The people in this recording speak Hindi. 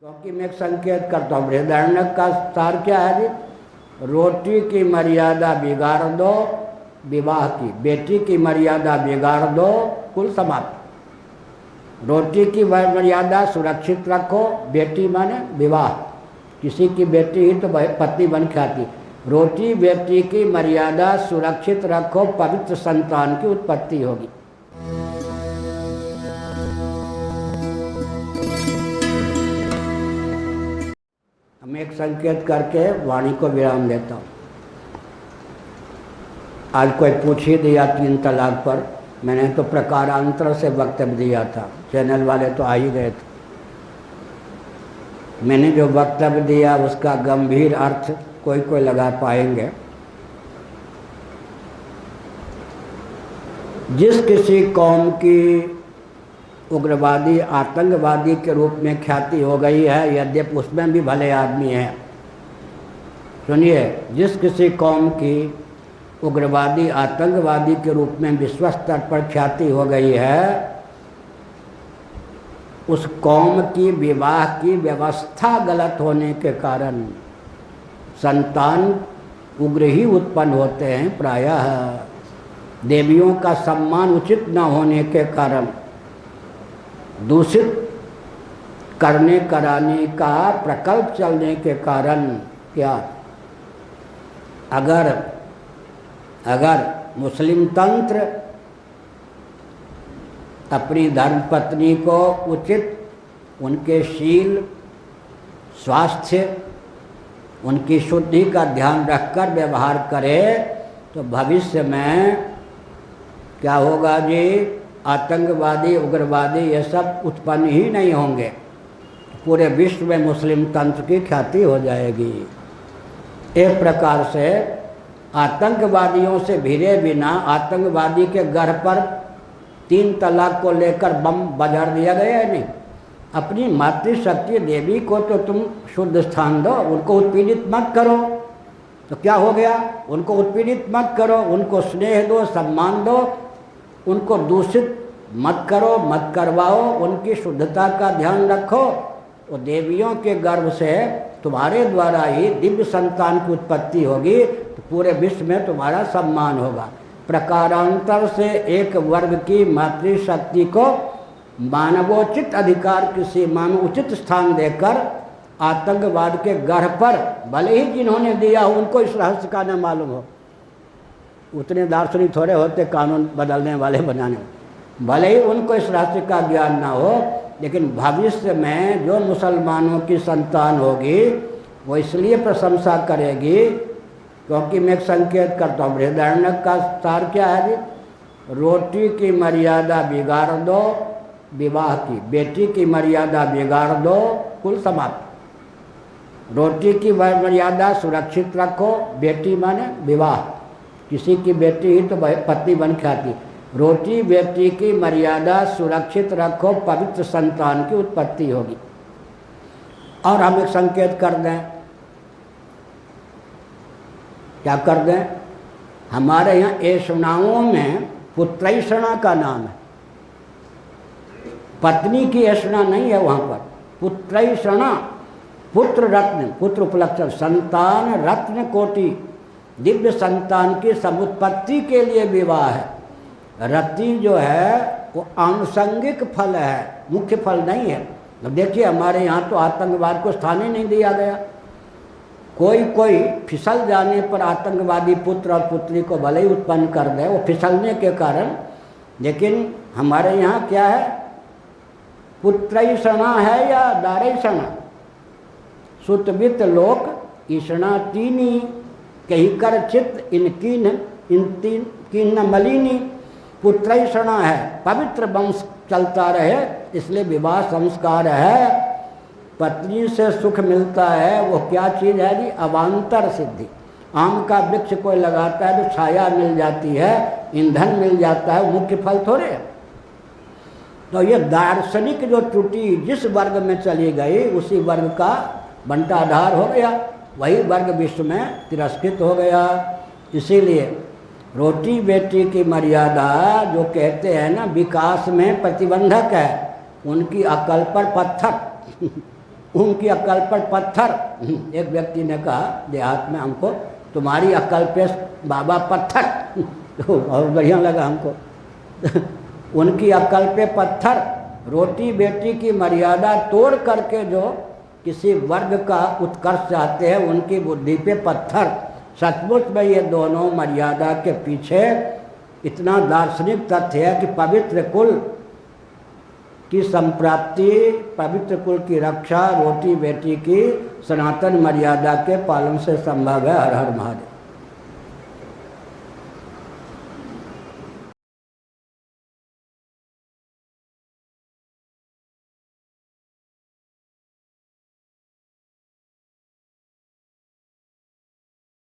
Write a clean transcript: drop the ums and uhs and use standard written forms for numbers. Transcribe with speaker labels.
Speaker 1: क्योंकि मैं एक संकेत करता हूँ। बृहदारण्यक का सार क्या है जी? रोटी की मर्यादा बिगाड़ दो विवाह की, बेटी की मर्यादा बिगाड़ दो कुल समाप्त। रोटी की मर्यादा सुरक्षित रखो, बेटी माने विवाह, किसी की बेटी ही तो पत्नी बन के आती। रोटी बेटी की मर्यादा सुरक्षित रखो, पवित्र संतान की उत्पत्ति होगी। मैं एक संकेत करके वाणी को विराम देता हूँ। आज कोई पूछ ही दिया 3 तलाक पर, मैंने तो प्रकारांतर से वक्तव्य दिया था, चैनल वाले तो आ ही गए थे। मैंने जो वक्तव्य दिया उसका गंभीर अर्थ कोई लगा पाएंगे। जिस किसी कौम की उग्रवादी आतंकवादी के रूप में ख्याति हो गई है, यद्यपि उसमें भी भले आदमी हैं, सुनिए, जिस किसी कौम की उग्रवादी आतंकवादी के रूप में विश्व स्तर पर ख्याति हो गई है, उस कौम की विवाह की व्यवस्था गलत होने के कारण संतान उग्र ही उत्पन्न होते हैं। प्रायः देवियों का सम्मान उचित न होने के कारण, दूषित करने कराने का प्रकल्प चलने के कारण, क्या अगर मुस्लिम तंत्र अपनी धर्मपत्नी को उचित उनके शील, स्वास्थ्य, उनकी शुद्धि का ध्यान रखकर व्यवहार करे तो भविष्य में क्या होगा जी? आतंकवादी, उग्रवादी ये सब उत्पन्न ही नहीं होंगे। पूरे विश्व में मुस्लिम तंत्र की ख्याति हो जाएगी। एक प्रकार से आतंकवादियों से भिड़े बिना आतंकवादी के घर पर 3 तलाक को लेकर बम बजार दिया गया है। नहीं, अपनी मातृशक्ति देवी को तो तुम शुद्ध स्थान दो, उनको उत्पीड़ित मत करो। तो क्या हो गया? उनको उत्पीड़ित मत करो, उनको स्नेह दो, सम्मान दो, उनको दूषित मत करो, मत करवाओ, उनकी शुद्धता का ध्यान रखो। तो देवियों के गर्भ से तुम्हारे द्वारा ही दिव्य संतान की उत्पत्ति होगी, तो पूरे विश्व में तुम्हारा सम्मान होगा। प्रकारांतर से एक वर्ग की मातृशक्ति को मानवोचित अधिकार की सीमा में उचित स्थान देकर आतंकवाद के गर्भ पर, भले ही जिन्होंने दिया हो उनको इस रहस्य का न मालूम हो, उतने दार्शनिक थोड़े होते कानून बदलने वाले बनाने, भले ही उनको इस रहस्य का ज्ञान ना हो, लेकिन भविष्य में जो मुसलमानों की संतान होगी वो इसलिए प्रशंसा करेगी क्योंकि मैं एक संकेत करता हूँ। बृहदारण्यक का सार क्या है जी? रोटी की मर्यादा बिगाड़ दो विवाह की, बेटी की मर्यादा बिगाड़ दो कुल समाप्त। रोटी की मर्यादा सुरक्षित रखो, बेटी माने विवाह, किसी की बेटी ही तो पत्नी बन के आती। रोटी बेटी की मर्यादा सुरक्षित रखो, पवित्र संतान की उत्पत्ति होगी। और हम एक संकेत कर दें, क्या कर दें? हमारे यहाँ ऐषणाओं में पुत्रैषणा का नाम है, पत्नी की ऐषणा नहीं है वहाँ पर, पुत्रैषणा, पुत्र रत्न, पुत्र उपलक्षण, संतान रत्न कोटि, दिव्य संतान की समुत्पत्ति के लिए विवाह है। रति जो है वो आनुषंगिक फल है, मुख्य फल नहीं है। अब देखिए हमारे यहाँ तो आतंकवाद को स्थान ही नहीं दिया गया। कोई फिसल जाने पर आतंकवादी पुत्र और पुत्री को भले ही उत्पन्न कर दे, वो फिसलने के कारण, लेकिन हमारे यहाँ क्या है? पुत्रैषणा है या दारैषणा? सुतवित लोक ईषणा तीनी, कही कर चित्त इन मलिनी। पुत्रैषणा है, पवित्र वंश चलता रहे, इसलिए विवाह संस्कार है। पत्नी से सुख मिलता है, वो क्या चीज़ है जी? अवान्तर सिद्धि। आम का वृक्ष कोई लगाता है तो छाया मिल जाती है, ईंधन मिल जाता है, मुख्य फल थोड़े। तो ये दार्शनिक जो त्रुटि जिस वर्ग में चली गई उसी वर्ग का बंटाधार हो गया, वही वर्ग विश्व में तिरस्कृत हो गया। इसीलिए रोटी बेटी की मर्यादा जो कहते हैं ना विकास में प्रतिबंधक है, उनकी अकल पर पत्थर उनकी अक्ल पर पत्थर। एक व्यक्ति ने कहा देहात में हमको, तुम्हारी अक्ल पे बाबा पत्थर। तो बहुत बढ़िया लगा हमको। उनकी अक्ल पे पत्थर, रोटी बेटी की मर्यादा तोड़ करके जो किसी वर्ग का उत्कर्ष चाहते हैं, उनकी बुद्धि पे पत्थर। सचमुच में ये दोनों मर्यादा के पीछे इतना दार्शनिक तथ्य है कि पवित्र कुल की संप्राप्ति, पवित्र कुल की रक्षा रोटी बेटी की सनातन मर्यादा के पालन से संभव है। हर हर महादेव।